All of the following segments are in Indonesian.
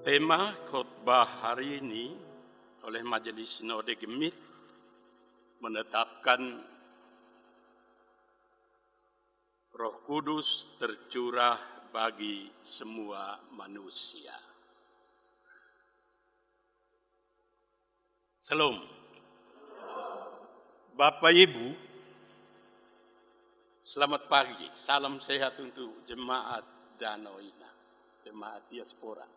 Tema khotbah hari ini oleh Majelis Sinode Gemit menetapkan Roh Kudus tercurah bagi semua manusia. Salam. Bapak Ibu, selamat pagi. Salam sehat untuk jemaat Danau Indah, jemaat diaspora.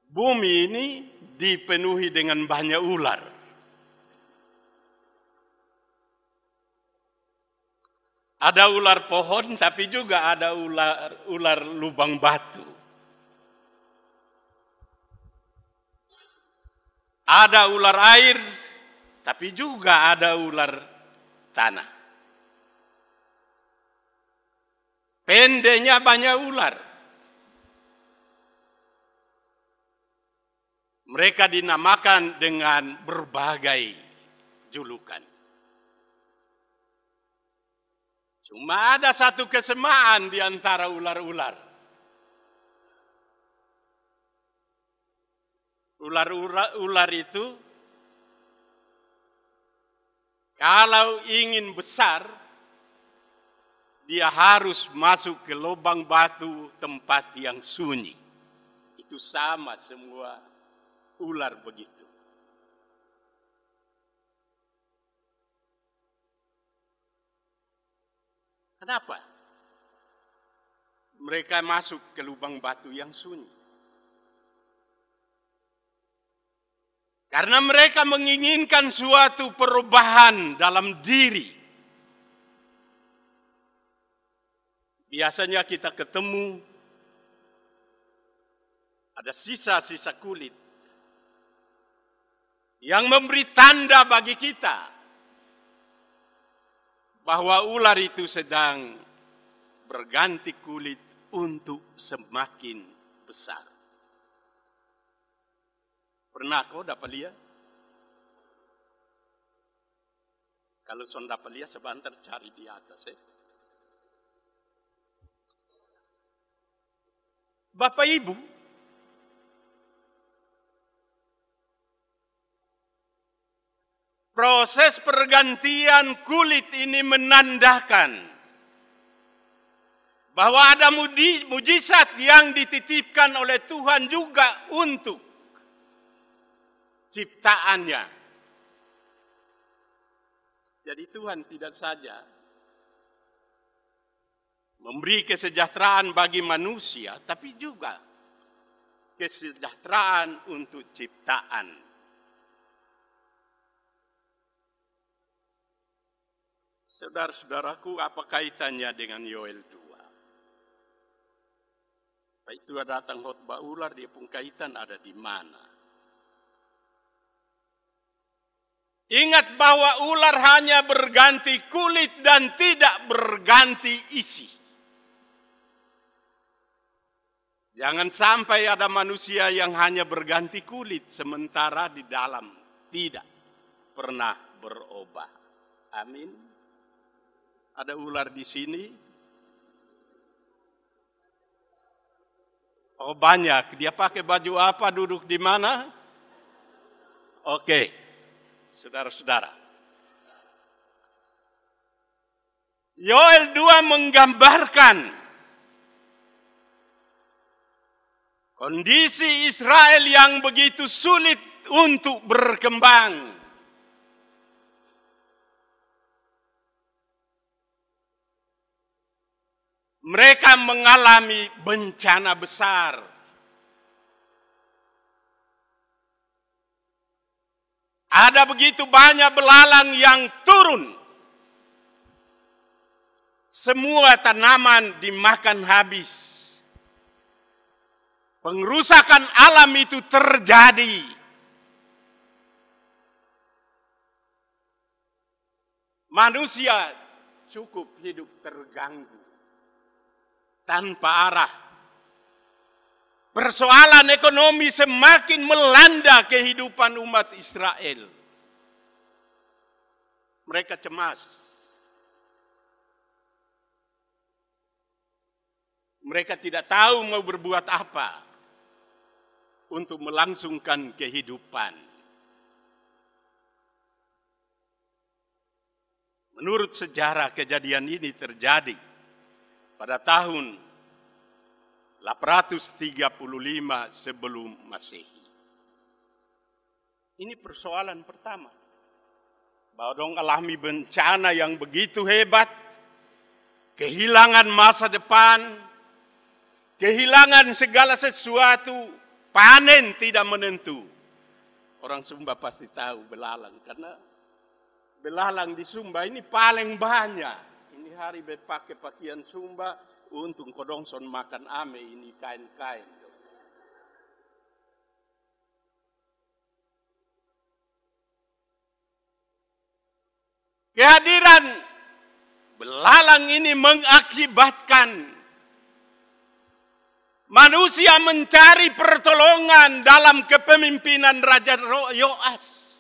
Bumi ini dipenuhi dengan banyak ular. Ada ular pohon, tapi juga ada ular lubang batu. Ada ular air, tapi juga ada ular tanah. Pendeknya banyak ular. Mereka dinamakan dengan berbagai julukan. Cuma ada satu kesamaan di antara ular-ular. Ular itu kalau ingin besar, dia harus masuk ke lubang batu tempat yang sunyi. Itu sama semua ular begitu. Kenapa? Mereka masuk ke lubang batu yang sunyi. Karena mereka menginginkan suatu perubahan dalam diri. Biasanya kita ketemu ada sisa-sisa kulit yang memberi tanda bagi kita bahwa ular itu sedang berganti kulit untuk semakin besar. Pernah kau dapat lihat? Kalau sudah dapat lihat sebentar cari di atas. Bapak Ibu, proses pergantian kulit ini menandakan bahwa ada mujizat yang dititipkan oleh Tuhan juga untuk ciptaannya. Jadi Tuhan tidak saja memberi kesejahteraan bagi manusia, tapi juga kesejahteraan untuk ciptaan. Saudara-saudaraku, apa kaitannya dengan Yoel 2? Baik itu datang khotbah ular, dia pun kaitan ada di mana? Ingat bahwa ular hanya berganti kulit dan tidak berganti isi. Jangan sampai ada manusia yang hanya berganti kulit sementara di dalam tidak pernah berubah. Amin. Ada ular di sini. Oh banyak. Dia pakai baju apa, duduk di mana? Oke, saudara-saudara. Yoel 2 menggambarkan kondisi Israel yang begitu sulit untuk berkembang. Mereka mengalami bencana besar. Ada begitu banyak belalang yang turun. Semua tanaman dimakan habis. Pengrusakan alam itu terjadi. Manusia cukup hidup terganggu, tanpa arah. Persoalan ekonomi semakin melanda kehidupan umat Israel. Mereka cemas. Mereka tidak tahu mau berbuat apa untuk melangsungkan kehidupan. Menurut sejarah, kejadian ini terjadi pada tahun 835 sebelum Masehi. Ini persoalan pertama. Bahwa dong alami bencana yang begitu hebat, kehilangan masa depan, kehilangan segala sesuatu, panen tidak menentu. Orang Sumba pasti tahu belalang, karena belalang di Sumba ini paling banyak. Ini hari pakai pakaian Sumba, untung kodongson makan ame ini kain-kain. Kehadiran belalang ini mengakibatkan manusia mencari pertolongan dalam kepemimpinan Raja Yoas.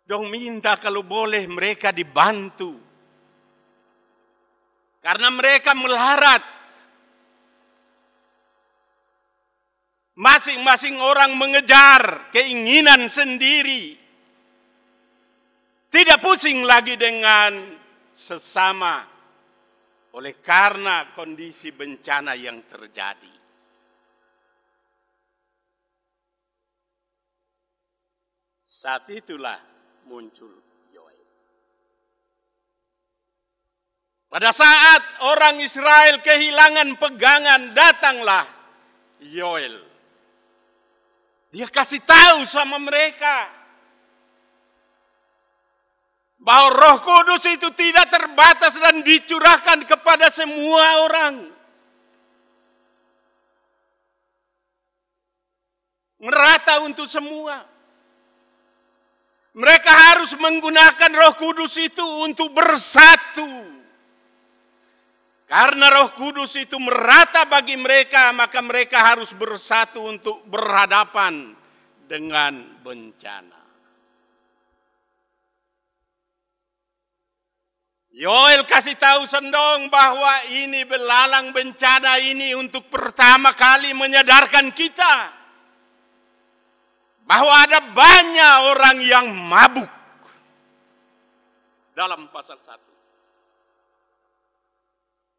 Dong minta kalau boleh mereka dibantu. Karena mereka melarat. Masing-masing orang mengejar keinginan sendiri. Tidak pusing lagi dengan sesama oleh karena kondisi bencana yang terjadi. Saat itulah muncul Yoel. Pada saat orang Israel kehilangan pegangan, datanglah Yoel. Dia kasih tahu sama mereka bahwa Roh Kudus itu tidak terbatas dan dicurahkan kepada semua orang. Merata untuk semua. Mereka harus menggunakan Roh Kudus itu untuk bersatu. Karena Roh Kudus itu merata bagi mereka, maka mereka harus bersatu untuk berhadapan dengan bencana. Yoel kasih tahu Sendong bahwa ini belalang bencana ini untuk pertama kali menyadarkan kita bahwa ada banyak orang yang mabuk dalam pasal 1.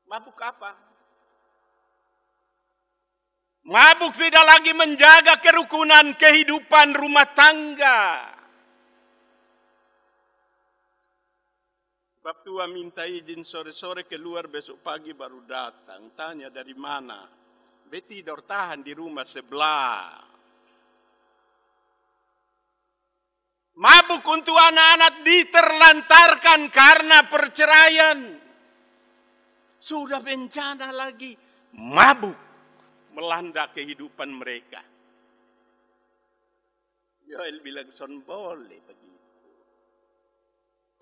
Mabuk apa? Mabuk tidak lagi menjaga kerukunan kehidupan rumah tangga. Bab tua minta izin sore-sore keluar, besok pagi baru datang. Tanya dari mana? Beti tidur tahan di rumah sebelah. Mabuk untuk anak-anak diterlantarkan karena perceraian. Sudah bencana lagi. Mabuk melanda kehidupan mereka. Yoel bilang, son boleh begitu.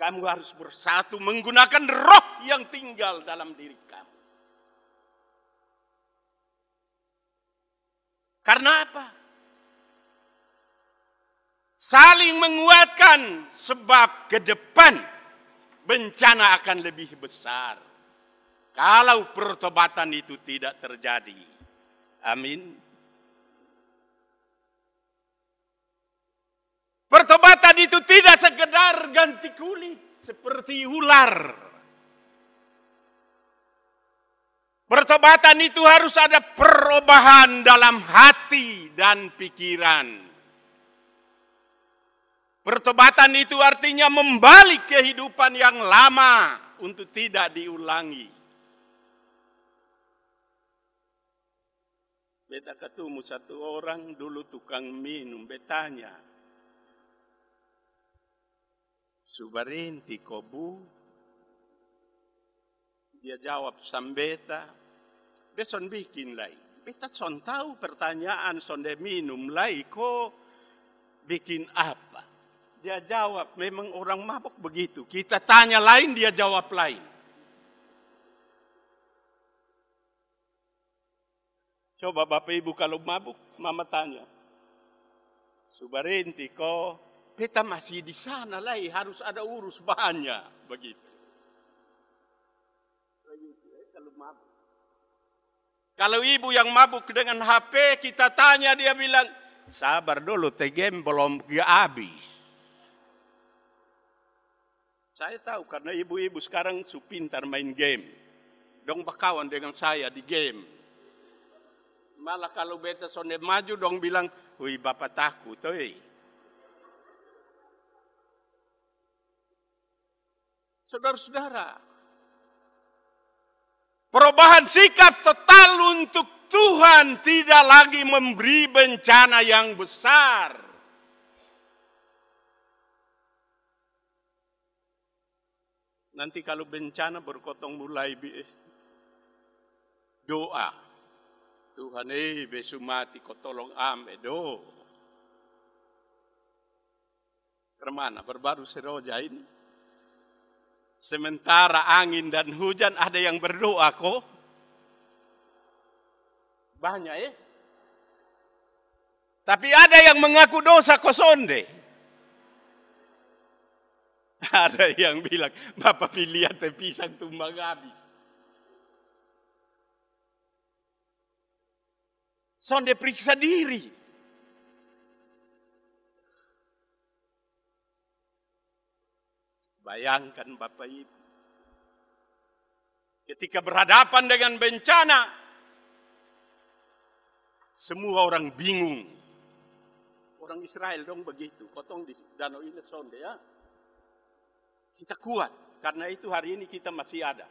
Kamu harus bersatu menggunakan roh yang tinggal dalam diri kamu. Karena apa? Saling menguatkan, sebab ke depan bencana akan lebih besar. Kalau pertobatan itu tidak terjadi. Amin. Pertobatan itu tidak sekedar ganti kulit seperti ular. Pertobatan itu harus ada perubahan dalam hati dan pikiran. Pertobatan itu artinya membalik kehidupan yang lama untuk tidak diulangi. Beta ketemu satu orang dulu tukang minum, betanya. Subarenti kobu, dia jawab sambeta, beson bikin lagi. Beta son tahu pertanyaan son de minum lagi, kok bikin apa? Dia jawab, memang orang mabuk begitu. Kita tanya lain, dia jawab lain. Coba Bapak Ibu kalau mabuk, Mama tanya. Subarenti kok, beta masih di sana lagi, harus ada urus banyak begitu. begitu kalau mabuk. Kalau ibu yang mabuk dengan HP, kita tanya, dia bilang, sabar dulu, game belum habis. Saya tahu karena ibu-ibu sekarang pintar main game. Dong berkawan dengan saya di game. Malah kalau beta sonde maju dong bilang, wih bapak takut. Saudara-saudara, perubahan sikap total untuk Tuhan tidak lagi memberi bencana yang besar. Nanti kalau bencana berkotong mulai doa. Tuhan besu mati kau tolong ame do. Kemana berbaru seroja ini? Sementara angin dan hujan ada yang berdoa kok. Banyak Tapi ada yang mengaku dosa kosonde. Ada yang bilang, Bapak pilih pisang tumbang habis. Sonde periksa diri. Bayangkan Bapak Ibu, ketika berhadapan dengan bencana, semua orang bingung. Orang Israel dong begitu, kotong di danau ini sonde ya. Kita kuat, karena itu hari ini kita masih ada.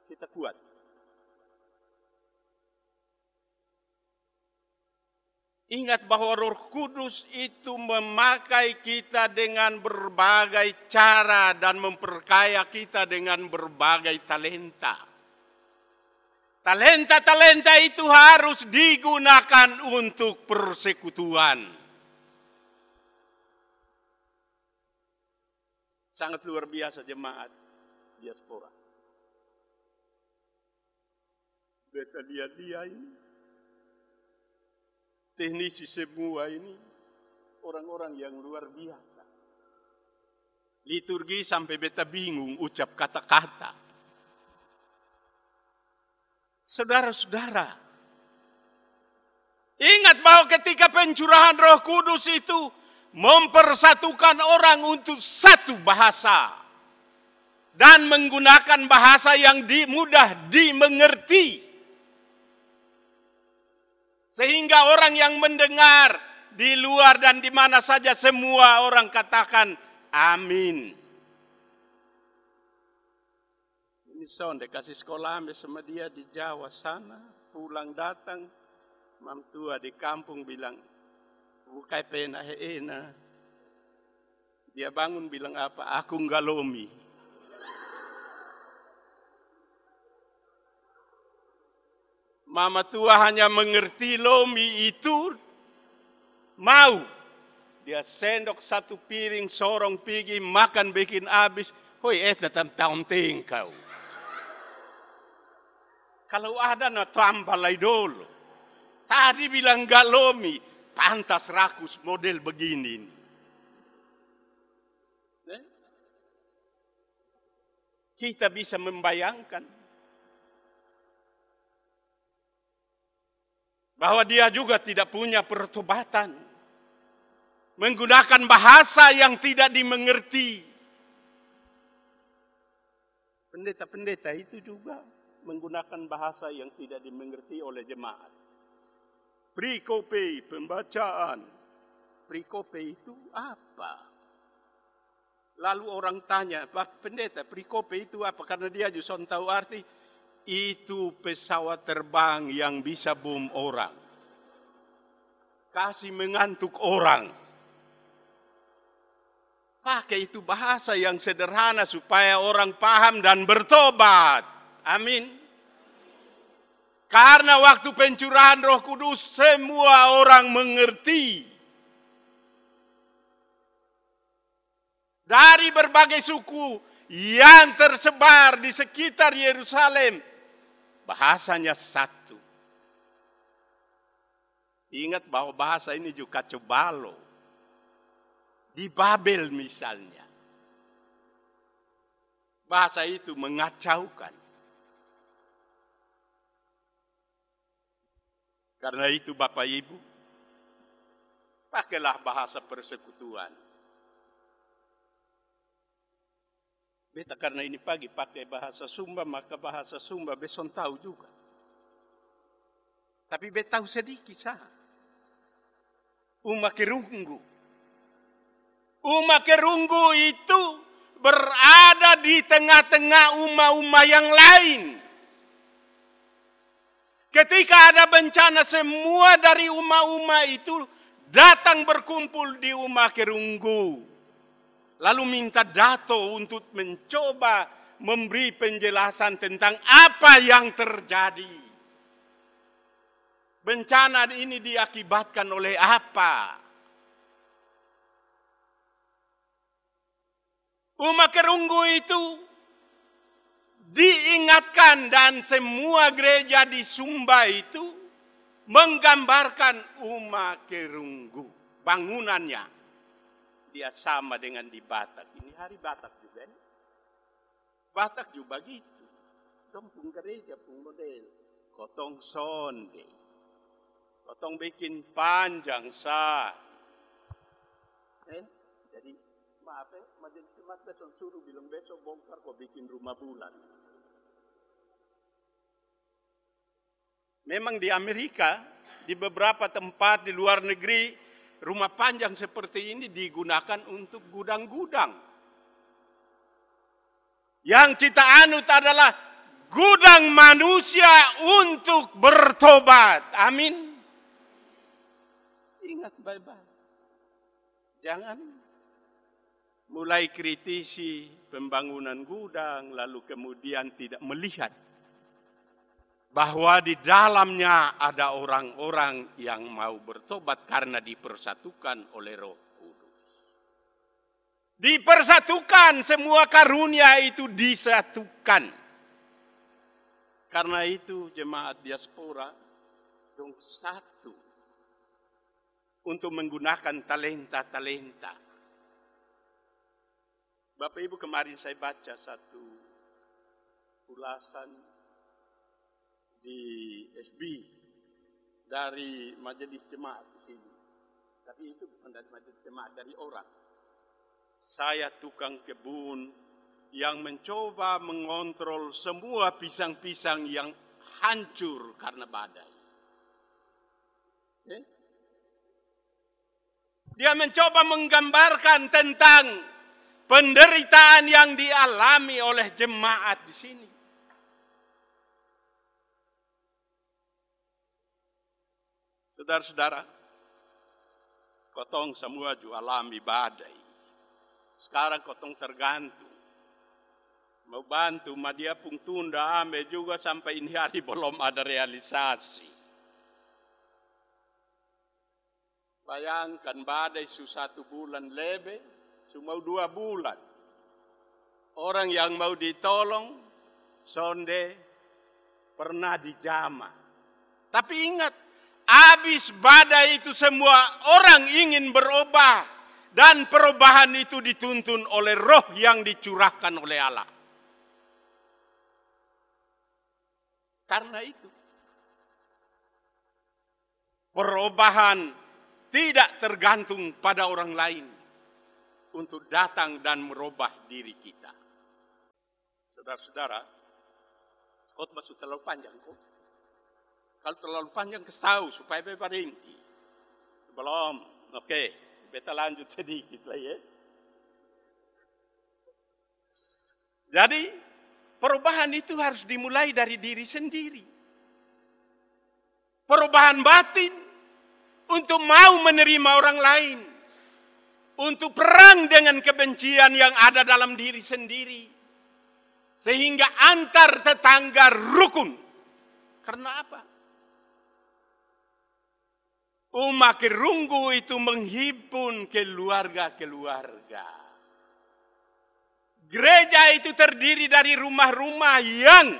Kita kuat. Ingat bahwa Roh Kudus itu memakai kita dengan berbagai cara dan memperkaya kita dengan berbagai talenta. Talenta-talenta itu harus digunakan untuk persekutuan. Sangat luar biasa jemaat diaspora. Beta dia ini. Teknisi semua ini orang-orang yang luar biasa. Liturgi sampai beta bingung ucap kata-kata. Saudara-saudara, ingat bahwa ketika pencurahan Roh Kudus itu mempersatukan orang untuk satu bahasa dan menggunakan bahasa yang mudah dimengerti. Sehingga orang yang mendengar di luar dan di mana saja semua orang katakan amin. Ini sonde kasih sekolah sama dia di Jawa sana, pulang datang, mam tua di kampung bilang, bukai pena heena. Dia bangun bilang apa? Aku nggalomi. Mama tua hanya mengerti lomi itu mau. Dia sendok satu piring sorong pergi makan bikin habis. Hoi datang tahun kau. Kalau ada na tambah lagi dulu. Tadi bilang gak lomi. Pantas rakus model begini. Kita bisa membayangkan bahwa dia juga tidak punya pertobatan. Menggunakan bahasa yang tidak dimengerti. Pendeta-pendeta itu juga menggunakan bahasa yang tidak dimengerti oleh jemaat. Prikope, pembacaan. Prikope itu apa? Lalu orang tanya, Pak Pendeta, prikope itu apa? Karena dia juga tahu arti. Itu pesawat terbang yang bisa bom orang. Kasih mengantuk orang. Pakai itu bahasa yang sederhana supaya orang paham dan bertobat. Amin. Karena waktu pencurahan Roh Kudus semua orang mengerti. Dari berbagai suku yang tersebar di sekitar Yerusalem. Bahasanya satu. Ingat bahwa bahasa ini juga cobalo. Di Babel misalnya. Bahasa itu mengacaukan. Karena itu Bapak Ibu, pakailah bahasa persekutuan. Beta karena ini pagi pakai bahasa Sumba, maka bahasa Sumba beson tahu juga. Tapi beta tahu sedikit sah. Uma kerunggu. Uma kerunggu itu berada di tengah-tengah uma-uma yang lain. Ketika ada bencana, semua dari uma-uma itu datang berkumpul di uma kerunggu. Lalu minta dato untuk mencoba memberi penjelasan tentang apa yang terjadi. Bencana ini diakibatkan oleh apa? Uma kerunggu itu diingatkan dan semua gereja di Sumba itu menggambarkan uma kerunggu. Bangunannya dia sama dengan di Batak. Ini hari Batak juga. Batak juga begitu. Dong pun gereja pun model. Kotong sonde. Kotong bikin panjang sah. Jadi maaf majelis jemaat besok suruh bilang besok bongkar kok bikin rumah bulan. Memang di Amerika, di beberapa tempat di luar negeri, rumah panjang seperti ini digunakan untuk gudang-gudang. Yang kita anut adalah gudang manusia untuk bertobat. Amin. Ingat baik-baik. Jangan mulai kritisi pembangunan gudang lalu kemudian tidak melihat bahwa di dalamnya ada orang-orang yang mau bertobat karena dipersatukan oleh Roh Kudus. Dipersatukan, semua karunia itu disatukan. Karena itu jemaat diaspora dong satu untuk menggunakan talenta-talenta. Bapak Ibu, kemarin saya baca satu ulasan di SB dari majelis jemaat di sini. Tapi itu bukan dari majelis jemaat, dari orang. Saya tukang kebun yang mencoba mengontrol semua pisang-pisang yang hancur karena badai. Dia mencoba menggambarkan tentang penderitaan yang dialami oleh jemaat di sini. Saudara-saudara, kotong semua juga alami badai. Sekarang kotong tergantung. Mau bantu, dia pun tunda, ame juga sampai ini hari belum ada realisasi. Bayangkan badai 1 bulan lebih, cuma 2 bulan. Orang yang mau ditolong, sonde, pernah dijamah. Tapi ingat, habis badai itu semua orang ingin berubah. Dan perubahan itu dituntun oleh roh yang dicurahkan oleh Allah. Karena itu, perubahan tidak tergantung pada orang lain untuk datang dan merubah diri kita. Saudara-saudara, khotbah sudah terlalu panjang kok. Kalau terlalu panjang kasih tahu supaya berhenti. Belum, oke, kita lanjut sedikit lah ya. Jadi perubahan itu harus dimulai dari diri sendiri. Perubahan batin untuk mau menerima orang lain. Untuk perang dengan kebencian yang ada dalam diri sendiri. Sehingga antar tetangga rukun. Karena apa? Umat kerunggu itu menghimpun keluarga-keluarga. Gereja itu terdiri dari rumah-rumah yang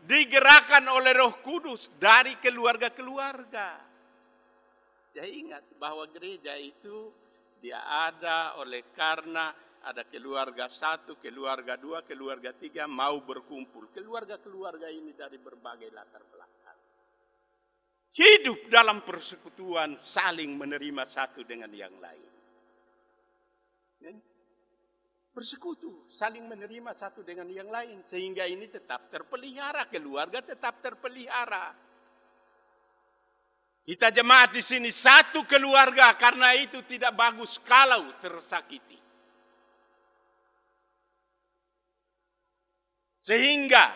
digerakkan oleh Roh Kudus dari keluarga-keluarga. Jadi ingat bahwa gereja itu dia ada oleh karena ada keluarga 1, keluarga 2, keluarga 3 mau berkumpul. Keluarga-keluarga ini dari berbagai latar belakang. hidup dalam persekutuan, saling menerima satu dengan yang lain. Bersekutu, saling menerima satu dengan yang lain, sehingga ini tetap terpelihara, keluarga tetap terpelihara. Kita jemaat di sini satu keluarga, karena itu tidak bagus kalau tersakiti. Sehingga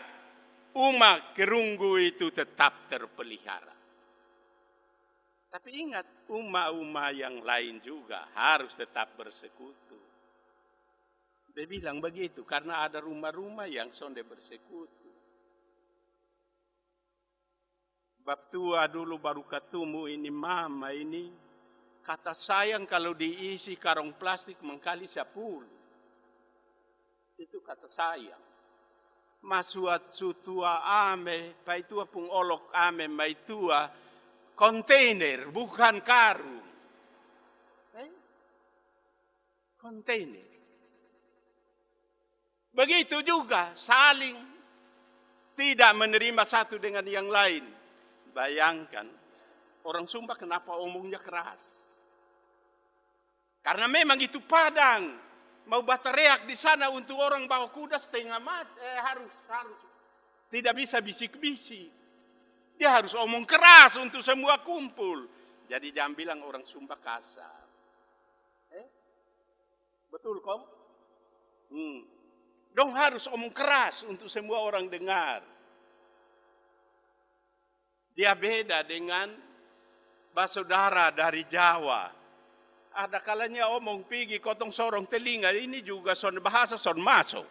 umat kerunggu itu tetap terpelihara. Tapi ingat, umat-umat yang lain juga harus tetap bersekutu. Dia bilang begitu, karena ada rumah-rumah yang sonde bersekutu. Bab tua dulu baru ketemu ini mama ini, kata sayang kalau diisi karung plastik mengkali 10. Itu kata sayang. Masuat sutua ame, paitua pung olok ame, maitua kontainer, bukan karung. Kontainer. Begitu juga saling tidak menerima satu dengan yang lain. Bayangkan, orang Sumba kenapa omongnya keras? Karena memang itu Padang. Mau batareak di sana untuk orang bawa kuda setengah mati. Harus. Tidak bisa bisik-bisik. Dia harus omong keras untuk semua kumpul. Jadi jangan bilang orang Sumba kasar. Betul kok? Dong harus omong keras untuk semua orang dengar. Dia beda dengan saudara dari Jawa. Ada kalanya omong pigi kotong sorong telinga, ini juga son bahasa son masuk.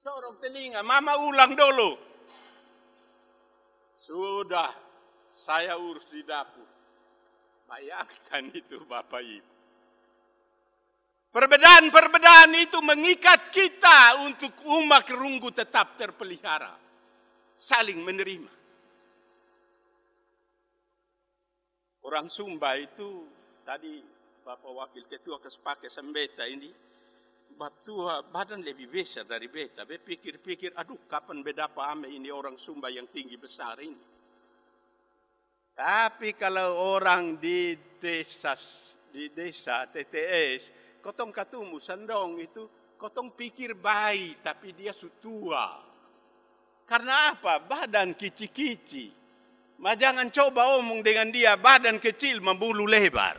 Sorong telinga, mama ulang dulu. Sudah, saya urus di dapur. Bayangkan itu Bapak Ibu. Perbedaan-perbedaan itu mengikat kita untuk umat kerunggu tetap terpelihara. Saling menerima. Orang Sumba itu, tadi Bapak Wakil Ketua Kesepake Sembeta ini, Batua badan lebih besar dari beta. Be pikir-pikir, aduh kapan beda ame ini orang Sumba yang tinggi besar ini. Tapi kalau orang di desa TTS, kotong katumu sandong itu, kotong pikir baik, tapi dia sutua. Karena apa? Badan kici-kici. Jangan coba omong dengan dia, badan kecil membulu lebar.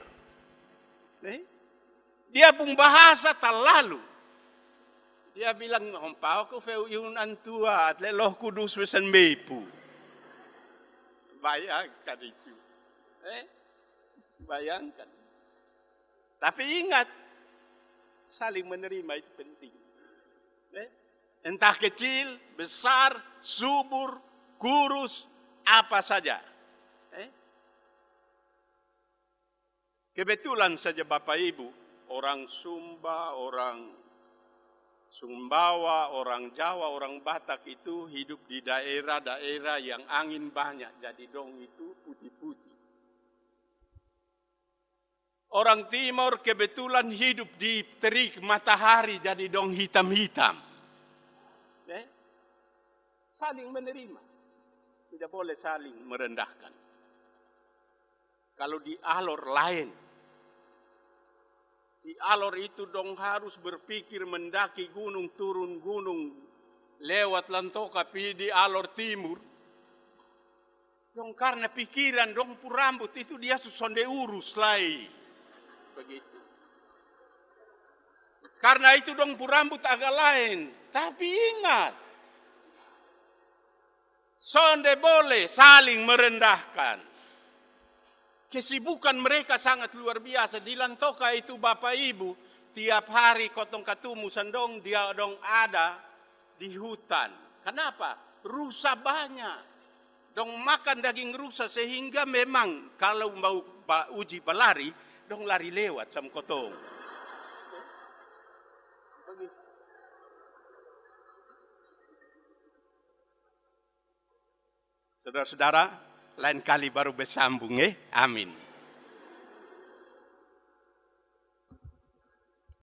Dia pun bahasa terlalu. Dia bilang, "Ompau ko feu yun antua, at leloh kudus wesan bepu." Bayangkan itu. Bayangkan. Tapi ingat, saling menerima itu penting. Entah kecil, besar, subur, kurus, apa saja. Kebetulan saja Bapak Ibu, orang Sumba, orang Sumbawa, orang Jawa, orang Batak itu hidup di daerah-daerah yang angin banyak. Jadi dong itu putih-putih. Orang Timur kebetulan hidup di terik matahari. Jadi dong hitam-hitam. Saling menerima. Tidak boleh saling merendahkan. Kalau di alor lain. Di alor itu dong harus berpikir mendaki gunung, turun gunung, lewat lantoka di alor timur. Dong karena pikiran dong pun rambut itu dia sonde urus lai. Begitu. Karena itu dong pun rambut agak lain. Tapi ingat, sonde boleh saling merendahkan. Kesibukan mereka sangat luar biasa. Di lantoka itu Bapak Ibu, tiap hari kotong katumu sandong dia dong ada di hutan. Kenapa? Rusa banyak. Dong makan daging rusa sehingga memang kalau mau uji berlari, dong lari lewat sama kotong. Saudara-saudara, lain kali baru bersambung, Amin.